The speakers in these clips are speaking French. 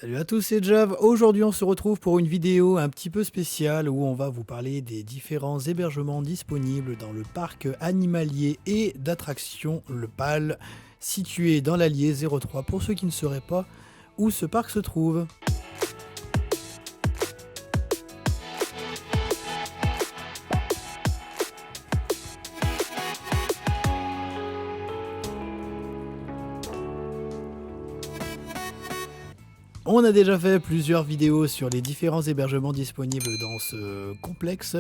Salut à tous, c'est Jav. Aujourd'hui, on se retrouve pour une vidéo un petit peu spéciale où on va vous parler des différents hébergements disponibles dans le parc animalier et d'attractions Le Pal, situé dans l'Allier 03 pour ceux qui ne sauraient pas où ce parc se trouve. On a déjà fait plusieurs vidéos sur les différents hébergements disponibles dans ce complexe.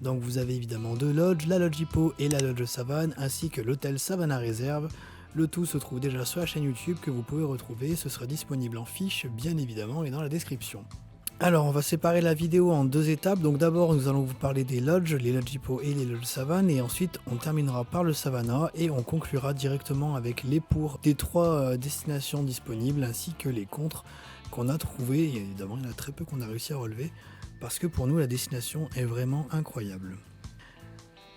Donc vous avez évidemment deux lodges, la lodge Hippo et la lodge Savane, ainsi que l'hôtel Savannah Réserve. Le tout se trouve déjà sur la chaîne YouTube que vous pouvez retrouver, ce sera disponible en fiche bien évidemment et dans la description. Alors on va séparer la vidéo en deux étapes, donc d'abord nous allons vous parler des lodges, les lodges Hippo et les lodges Savane, et ensuite on terminera par le Savannah et on conclura directement avec les pour des trois destinations disponibles ainsi que les contre qu'on a trouvé, et évidemment il y en a très peu qu'on a réussi à relever, parce que pour nous la destination est vraiment incroyable.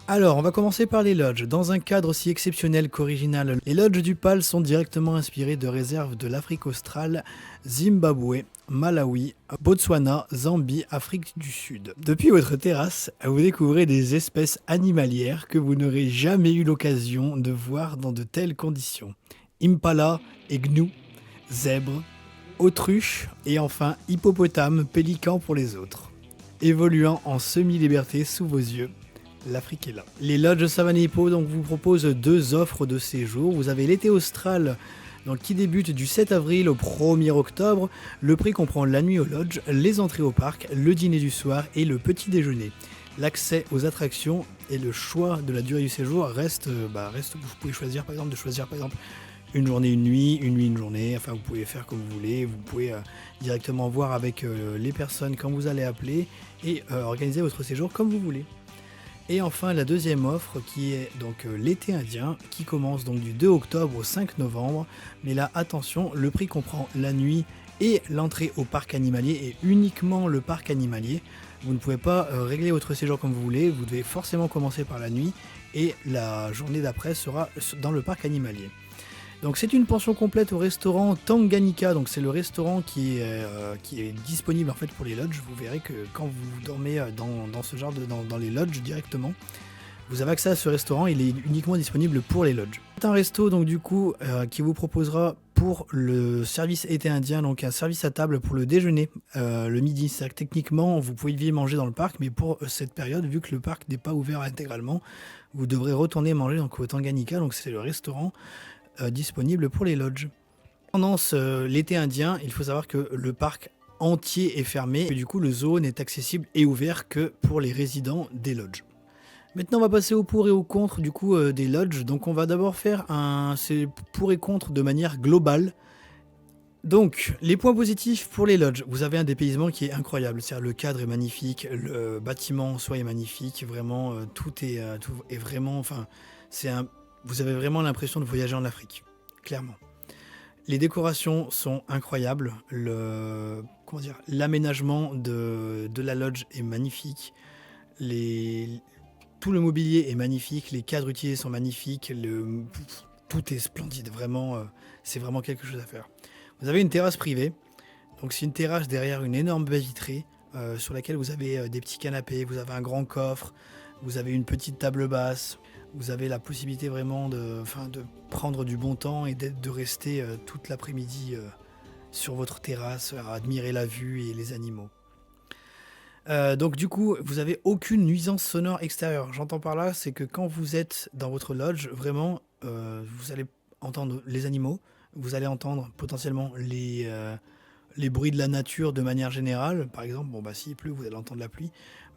Alors on va commencer par les lodges. Dans un cadre aussi exceptionnel qu'original, les lodges du Pal sont directement inspirés de réserves de l'Afrique australe, Zimbabwe, Malawi, Botswana, Zambie, Afrique du Sud. Depuis votre terrasse, vous découvrez des espèces animalières que vous n'aurez jamais eu l'occasion de voir dans de telles conditions. Impala et gnou, zèbres, autruche et enfin hippopotame, pélican pour les autres. Évoluant en semi-liberté sous vos yeux, l'Afrique est là. Les lodges Savannah Hippo donc vous proposent deux offres de séjour. Vous avez l'été austral donc, qui débute du 7 avril au 1er octobre. Le prix comprend la nuit au lodge, les entrées au parc, le dîner du soir et le petit déjeuner. L'accès aux attractions et le choix de la durée du séjour reste vous pouvez choisir par exemple une journée, une nuit, une journée, enfin vous pouvez faire comme vous voulez, vous pouvez directement voir avec les personnes quand vous allez appeler et organiser votre séjour comme vous voulez. Et enfin la deuxième offre qui est donc l'été indien qui commence donc du 2 octobre au 5 novembre, mais là attention, le prix comprend la nuit et l'entrée au parc animalier et uniquement le parc animalier. Vous ne pouvez pas régler votre séjour comme vous voulez, vous devez forcément commencer par la nuit et la journée d'après sera dans le parc animalier. Donc c'est une pension complète au restaurant Tanganyika, donc c'est le restaurant qui est disponible en fait pour les lodges. Vous verrez que quand vous dormez dans ce genre dans les lodges directement, vous avez accès à ce restaurant, il est uniquement disponible pour les lodges. C'est un resto donc du coup qui vous proposera pour le service été indien, donc un service à table pour le déjeuner le midi. C'est-à-dire que techniquement vous pouvez manger dans le parc, mais pour cette période, vu que le parc n'est pas ouvert intégralement, vous devrez retourner manger donc, au Tanganyika, donc c'est le restaurant disponible pour les lodges. Pendant l'été indien, il faut savoir que le parc entier est fermé et du coup le zoo n'est accessible et ouvert que pour les résidents des lodges. Maintenant on va passer au pour et au contre du coup des lodges. Donc on va d'abord faire ces pour et contre de manière globale. Donc les points positifs pour les lodges, vous avez un dépaysement qui est incroyable, c'est-à-dire le cadre est magnifique, le bâtiment en soi est magnifique, vraiment tout est vraiment, enfin vous avez vraiment l'impression de voyager en Afrique, clairement. Les décorations sont incroyables, l'aménagement de la lodge est magnifique, tout le mobilier est magnifique, les cadres utilisés sont magnifiques, tout est splendide, vraiment, c'est vraiment quelque chose à faire. Vous avez une terrasse privée, donc c'est une terrasse derrière une énorme baie vitrée sur laquelle vous avez des petits canapés, vous avez un grand coffre, vous avez une petite table basse. Vous avez la possibilité vraiment de prendre du bon temps et de rester toute l'après-midi sur votre terrasse à admirer la vue et les animaux. Donc du coup, vous n'avez aucune nuisance sonore extérieure. J'entends par là, c'est que quand vous êtes dans votre lodge, vraiment, vous allez entendre les animaux, vous allez entendre potentiellement les bruits de la nature de manière générale. Par exemple, s'il pleut, vous allez entendre la pluie,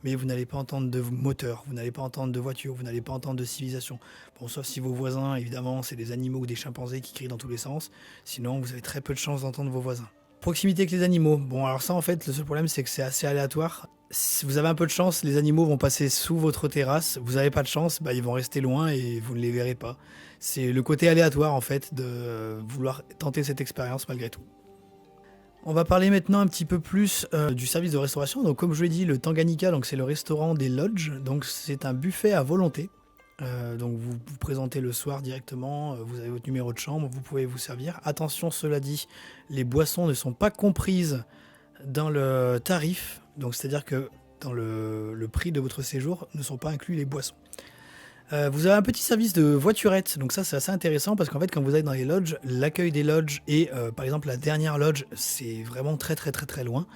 mais vous n'allez pas entendre de moteur, vous n'allez pas entendre de voiture, vous n'allez pas entendre de civilisation. Bon, sauf si vos voisins, évidemment, c'est des animaux ou des chimpanzés qui crient dans tous les sens. Sinon, vous avez très peu de chances d'entendre vos voisins. Proximité avec les animaux. Bon, alors ça, en fait, le seul problème, c'est que c'est assez aléatoire. Si vous avez un peu de chance, les animaux vont passer sous votre terrasse. Vous n'avez pas de chance, ils vont rester loin et vous ne les verrez pas. C'est le côté aléatoire, en fait, de vouloir tenter cette expérience malgré tout. On va parler maintenant un petit peu plus du service de restauration. Donc comme je l'ai dit, le Tanganyika, donc c'est le restaurant des lodges. Donc c'est un buffet à volonté. Donc vous vous présentez le soir directement, vous avez votre numéro de chambre, vous pouvez vous servir. Attention, cela dit, les boissons ne sont pas comprises dans le tarif, donc c'est-à-dire que dans le prix de votre séjour ne sont pas inclus les boissons. Vous avez un petit service de voiturette, donc ça c'est assez intéressant parce qu'en fait quand vous allez dans les lodges, l'accueil des lodges et par exemple la dernière lodge, c'est vraiment très très très très loin.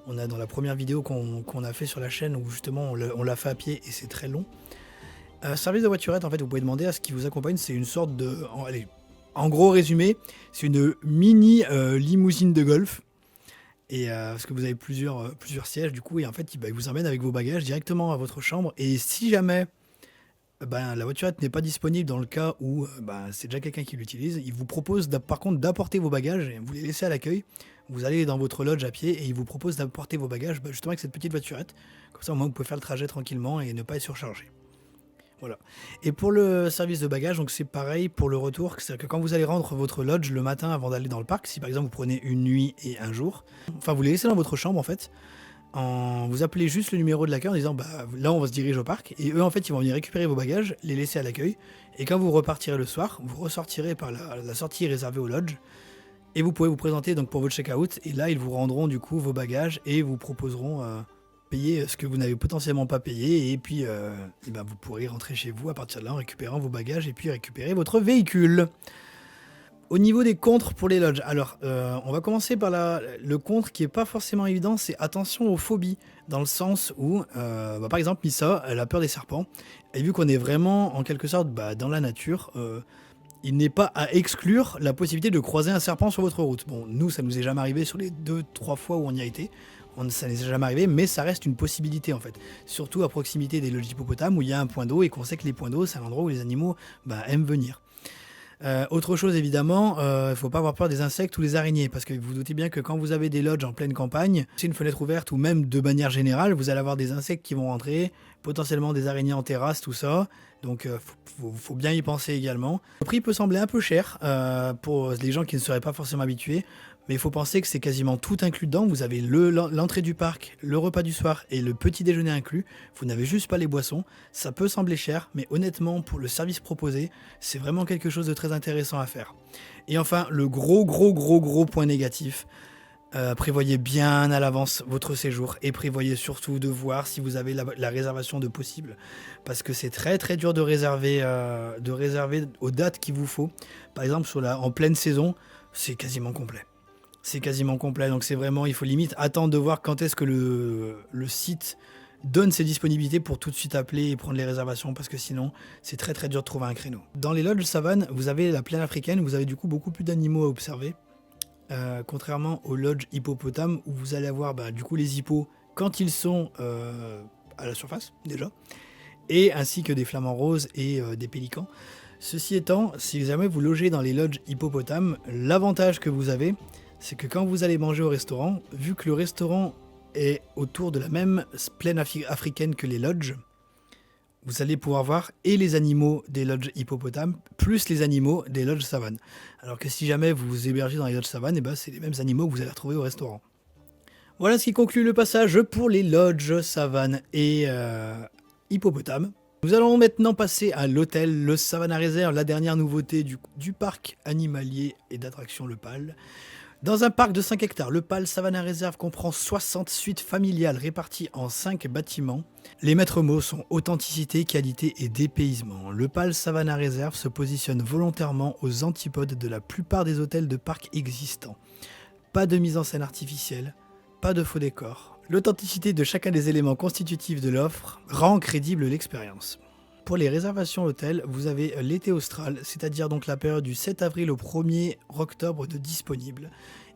On a dans la première vidéo qu'on a fait sur la chaîne où justement on l'a fait à pied et c'est très long. Service de voiturette, en fait vous pouvez demander à ce qui vous accompagne, c'est une sorte de... Allez, en gros résumé, c'est une mini limousine de golf. Et parce que vous avez plusieurs sièges du coup, et en fait il vous emmène avec vos bagages directement à votre chambre. Et si jamais la voiturette n'est pas disponible dans le cas où c'est déjà quelqu'un qui l'utilise, il vous propose par contre d'apporter vos bagages et vous les laissez à l'accueil. Vous allez dans votre lodge à pied et il vous propose d'apporter vos bagages justement avec cette petite voiturette. Comme ça au moins vous pouvez faire le trajet tranquillement et ne pas être surchargé. Voilà. Et pour le service de bagages, donc c'est pareil pour le retour, c'est-à-dire que quand vous allez rendre votre lodge le matin avant d'aller dans le parc, si par exemple vous prenez une nuit et un jour, enfin vous les laissez dans votre chambre en fait, vous appelez juste le numéro de l'accueil en disant là on va se diriger au parc, et eux en fait ils vont venir récupérer vos bagages, les laisser à l'accueil, et quand vous repartirez le soir, vous ressortirez par la sortie réservée au lodge, et vous pouvez vous présenter donc pour votre check-out, et là ils vous rendront du coup vos bagages et vous proposeront payer ce que vous n'avez potentiellement pas payé, et puis vous pourrez rentrer chez vous à partir de là en récupérant vos bagages et puis récupérer votre véhicule. Au niveau des contres pour les lodges, alors on va commencer par le contre qui est pas forcément évident, c'est attention aux phobies, dans le sens où par exemple Missa, elle a peur des serpents, et vu qu'on est vraiment en quelque sorte dans la nature, il n'est pas à exclure la possibilité de croiser un serpent sur votre route. Bon, nous ça nous est jamais arrivé sur les 2-3 fois où on y a été, ça n'est jamais arrivé, mais ça reste une possibilité en fait. Surtout à proximité des lodges d'hippopotames où il y a un point d'eau et qu'on sait que les points d'eau c'est un endroit où les animaux aiment venir. Autre chose évidemment, il ne faut pas avoir peur des insectes ou des araignées, parce que vous vous doutez bien que quand vous avez des lodges en pleine campagne, c'est une fenêtre ouverte ou même de manière générale, vous allez avoir des insectes qui vont rentrer, potentiellement des araignées en terrasse, tout ça, donc faut bien y penser également. Le prix peut sembler un peu cher pour les gens qui ne seraient pas forcément habitués, mais il faut penser que c'est quasiment tout inclus dedans. Vous avez l'entrée du parc, le repas du soir et le petit déjeuner inclus. Vous n'avez juste pas les boissons. Ça peut sembler cher, mais honnêtement, pour le service proposé, c'est vraiment quelque chose de très intéressant à faire. Et enfin, le gros point négatif, prévoyez bien à l'avance votre séjour et prévoyez surtout de voir si vous avez la réservation de possible. Parce que c'est très très dur de réserver aux dates qu'il vous faut. Par exemple, en pleine saison, c'est quasiment complet. C'est quasiment complet, donc c'est vraiment, il faut limite attendre de voir quand est-ce que le site donne ses disponibilités pour tout de suite appeler et prendre les réservations, parce que sinon c'est très très dur de trouver un créneau. Dans les lodges savane, vous avez la plaine africaine, vous avez du coup beaucoup plus d'animaux à observer, contrairement aux lodges hippopotames où vous allez avoir du coup les hippos quand ils sont à la surface déjà, et ainsi que des flamants roses et des pélicans. Ceci étant, si jamais vous logez dans les lodges hippopotames, l'avantage que vous avez, c'est que quand vous allez manger au restaurant, vu que le restaurant est autour de la même plaine africaine que les lodges, vous allez pouvoir voir et les animaux des lodges hippopotames, plus les animaux des lodges savane. Alors que si jamais vous vous hébergez dans les lodges savane, c'est les mêmes animaux que vous allez retrouver au restaurant. Voilà ce qui conclut le passage pour les lodges savane et hippopotames. Nous allons maintenant passer à l'hôtel, le Savannah Reserve, la dernière nouveauté du parc animalier et d'attraction Le Pal. Dans un parc de 5 hectares, le Pal Savannah Reserve comprend 60 suites familiales réparties en 5 bâtiments. Les maîtres mots sont authenticité, qualité et dépaysement. Le Pal Savannah Reserve se positionne volontairement aux antipodes de la plupart des hôtels de parc existants. Pas de mise en scène artificielle, pas de faux décors. L'authenticité de chacun des éléments constitutifs de l'offre rend crédible l'expérience. Pour les réservations hôtels, vous avez l'été austral, c'est-à-dire donc la période du 7 avril au 1er octobre de disponible.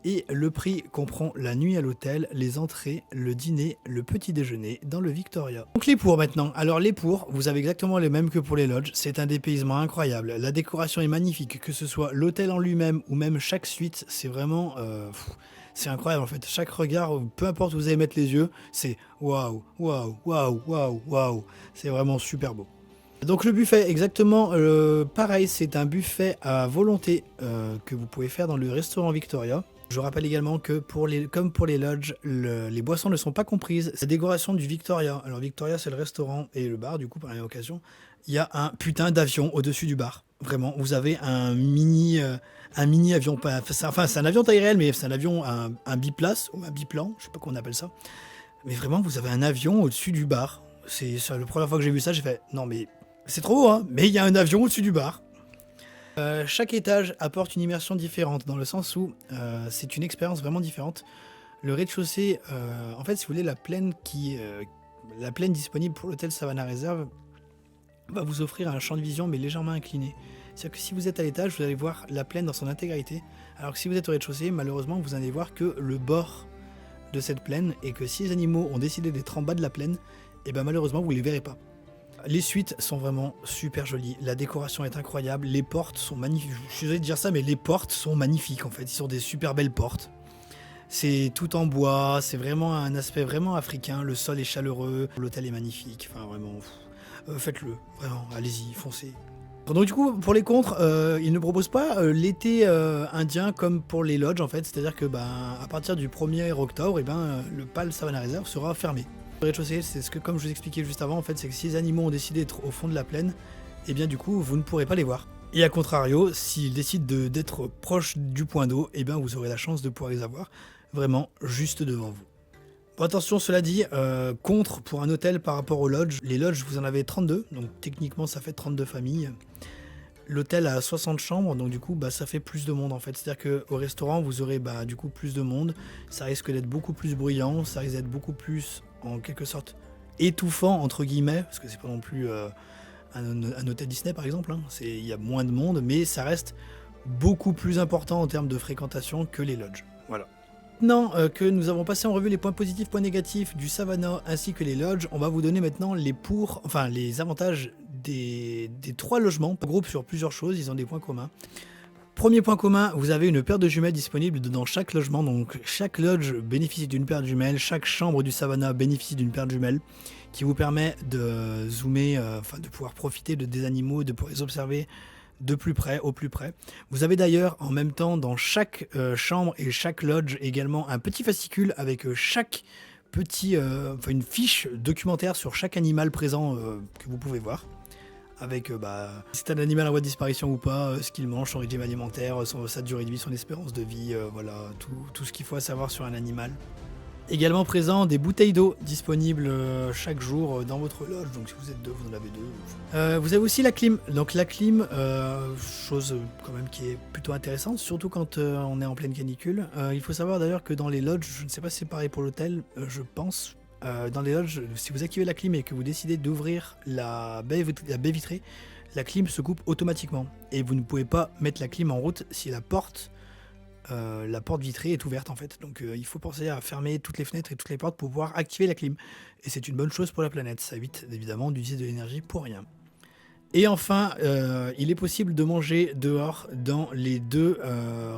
Et le prix comprend la nuit à l'hôtel, les entrées, le dîner, le petit déjeuner dans le Victoria. Donc les pour maintenant. Alors les pour, vous avez exactement les mêmes que pour les lodges. C'est un dépaysement incroyable. La décoration est magnifique, que ce soit l'hôtel en lui-même ou même chaque suite, c'est vraiment... c'est incroyable en fait. Chaque regard, peu importe où vous allez mettre les yeux, c'est waouh, waouh, waouh, waouh, waouh. C'est vraiment super beau. Donc le buffet, exactement pareil, c'est un buffet à volonté que vous pouvez faire dans le restaurant Victoria. Je rappelle également que comme pour les lodges, les boissons ne sont pas comprises. C'est la décoration du Victoria. Alors Victoria, c'est le restaurant et le bar, du coup, par la même occasion. Il y a un putain d'avion au-dessus du bar. Vraiment, vous avez un mini avion. Enfin, c'est un avion taille réelle, mais c'est un avion, un biplace, ou un biplan, je sais pas comment on appelle ça. Mais vraiment, vous avez un avion au-dessus du bar. C'est la première fois que j'ai vu ça, j'ai fait, non mais c'est trop beau, hein, mais il y a un avion au-dessus du bar. Chaque étage apporte une immersion différente, dans le sens où c'est une expérience vraiment différente. Le rez-de-chaussée, en fait, si vous voulez, la plaine disponible pour l'hôtel Savannah Reserve va vous offrir un champ de vision, mais légèrement incliné. C'est-à-dire que si vous êtes à l'étage, vous allez voir la plaine dans son intégralité, alors que si vous êtes au rez-de-chaussée, malheureusement, vous n'allez voir que le bord de cette plaine, et que si les animaux ont décidé d'être en bas de la plaine, et ben malheureusement, vous ne les verrez pas. Les suites sont vraiment super jolies, la décoration est incroyable, les portes sont magnifiques, je suis désolé de dire ça, mais les portes sont magnifiques en fait, ils sont des super belles portes. C'est tout en bois, c'est vraiment un aspect vraiment africain, le sol est chaleureux, l'hôtel est magnifique, enfin vraiment, faites-le, vraiment, allez-y, foncez. Donc du coup, pour les contres, ils ne proposent pas l'été indien comme pour les lodges en fait, c'est-à-dire que à partir du 1er octobre, le PAL Savannah Reserve sera fermé. Le rez-de-chaussée, c'est ce que, comme je vous expliquais juste avant, en fait, c'est que si les animaux ont décidé d'être au fond de la plaine, et bien du coup, vous ne pourrez pas les voir. Et à contrario, s'ils décident d'être proches du point d'eau, et bien vous aurez la chance de pouvoir les avoir vraiment juste devant vous. Bon, attention, cela dit, contre pour un hôtel par rapport aux lodges, les lodges, vous en avez 32, donc techniquement ça fait 32 familles. L'hôtel a 60 chambres, donc du coup ça fait plus de monde en fait. C'est-à-dire qu'au restaurant, vous aurez du coup plus de monde, ça risque d'être beaucoup plus bruyant, ça risque d'être beaucoup plus, en quelque sorte, étouffant entre guillemets, parce que c'est pas non plus un hôtel Disney par exemple, hein. Il y a moins de monde, mais ça reste beaucoup plus important en termes de fréquentation que les lodges. Voilà. Maintenant que nous avons passé en revue les points positifs, points négatifs du Savannah ainsi que les lodges, on va vous donner maintenant les avantages des 3 logements. On groupe sur plusieurs choses, ils ont des points communs. Premier point commun, vous avez une paire de jumelles disponible dans chaque logement, donc chaque lodge bénéficie d'une paire de jumelles, chaque chambre du Savannah bénéficie d'une paire de jumelles qui vous permet de zoomer, de pouvoir profiter des animaux, de pouvoir les observer de plus près, au plus près. Vous avez d'ailleurs en même temps dans chaque chambre et chaque lodge également un petit fascicule avec chaque une fiche documentaire sur chaque animal présent que vous pouvez voir. Avec si c'est un animal en voie de disparition ou pas, ce qu'il mange, son régime alimentaire, sa durée de vie, son espérance de vie, voilà, tout ce qu'il faut savoir sur un animal. Également présent des bouteilles d'eau disponibles chaque jour dans votre loge, donc si vous êtes 2, vous en avez 2. Vous avez aussi la clim, donc la clim, chose quand même qui est plutôt intéressante, surtout quand on est en pleine canicule. Il faut savoir d'ailleurs que dans les lodges, je ne sais pas si c'est pareil pour l'hôtel, je pense, dans les lodges, si vous activez la clim et que vous décidez d'ouvrir la baie vitrée, la clim se coupe automatiquement, et vous ne pouvez pas mettre la clim en route si la porte vitrée est ouverte en fait. Donc il faut penser à fermer toutes les fenêtres et toutes les portes pour pouvoir activer la clim. Et c'est une bonne chose pour la planète, ça évite évidemment d'utiliser de l'énergie pour rien. Et enfin, il est possible de manger dehors dans les 2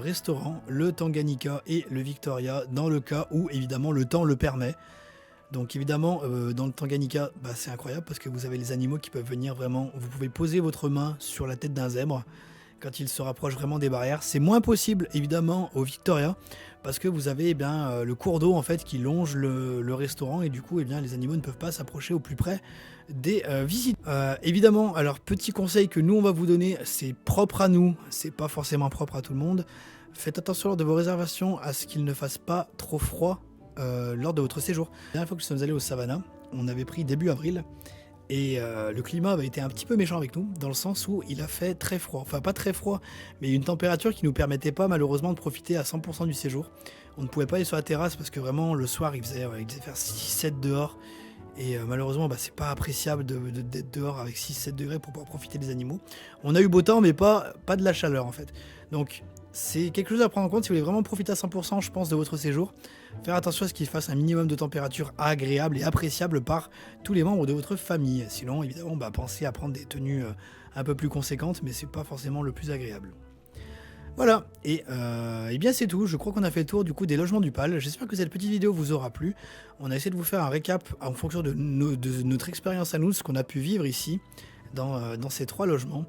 restaurants, le Tanganyika et le Victoria, dans le cas où évidemment le temps le permet. Donc évidemment, dans le Tanganyika, c'est incroyable parce que vous avez les animaux qui peuvent venir vraiment, vous pouvez poser votre main sur la tête d'un zèbre quand il se rapproche vraiment des barrières. C'est moins possible évidemment au Victoria parce que vous avez le cours d'eau en fait qui longe le restaurant et du coup les animaux ne peuvent pas s'approcher au plus près des visites. Évidemment, alors petit conseil que nous on va vous donner, c'est propre à nous, c'est pas forcément propre à tout le monde. Faites attention lors de vos réservations à ce qu'il ne fasse pas trop froid lors de votre séjour. La dernière fois que nous sommes allés au Savannah, on avait pris début avril. Et le climat avait été un petit peu méchant avec nous, dans le sens où il a fait très froid. Enfin, pas très froid, mais une température qui ne nous permettait pas, malheureusement, de profiter à 100% du séjour. On ne pouvait pas aller sur la terrasse parce que vraiment, le soir, il faisait faire 6-7 dehors. Et malheureusement, c'est pas appréciable d'être dehors avec 6-7 degrés pour pouvoir profiter des animaux. On a eu beau temps, mais pas de la chaleur, en fait. Donc, c'est quelque chose à prendre en compte si vous voulez vraiment profiter à 100%, je pense, de votre séjour. Faire attention à ce qu'il fasse un minimum de température agréable et appréciable par tous les membres de votre famille. Sinon, évidemment, pensez à prendre des tenues un peu plus conséquentes, mais c'est pas forcément le plus agréable. Voilà, et bien c'est tout. Je crois qu'on a fait le tour du coup des logements du PAL. J'espère que cette petite vidéo vous aura plu. On a essayé de vous faire un récap en fonction de notre expérience à nous, ce qu'on a pu vivre ici dans ces 3 logements.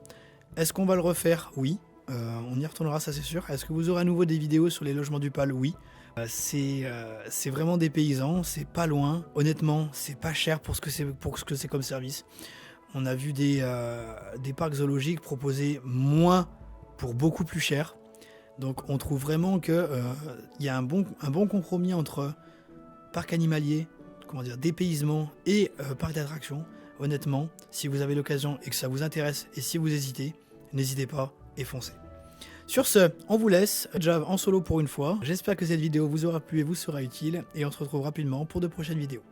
Est-ce qu'on va le refaire? Oui. On y retournera, ça c'est sûr. Est-ce que vous aurez à nouveau des vidéos sur les logements du PAL? Oui. C'est vraiment dépaysant, c'est pas loin. Honnêtement, c'est pas cher pour ce que c'est comme service. On a vu des parcs zoologiques proposer moins pour beaucoup plus cher. Donc on trouve vraiment que y a un bon compromis entre parc animalier, dépaysement et parc d'attractions. Honnêtement, si vous avez l'occasion et que ça vous intéresse et si vous hésitez, n'hésitez pas et foncez. Sur ce, on vous laisse, Jav en solo pour une fois. J'espère que cette vidéo vous aura plu et vous sera utile, et on se retrouve rapidement pour de prochaines vidéos.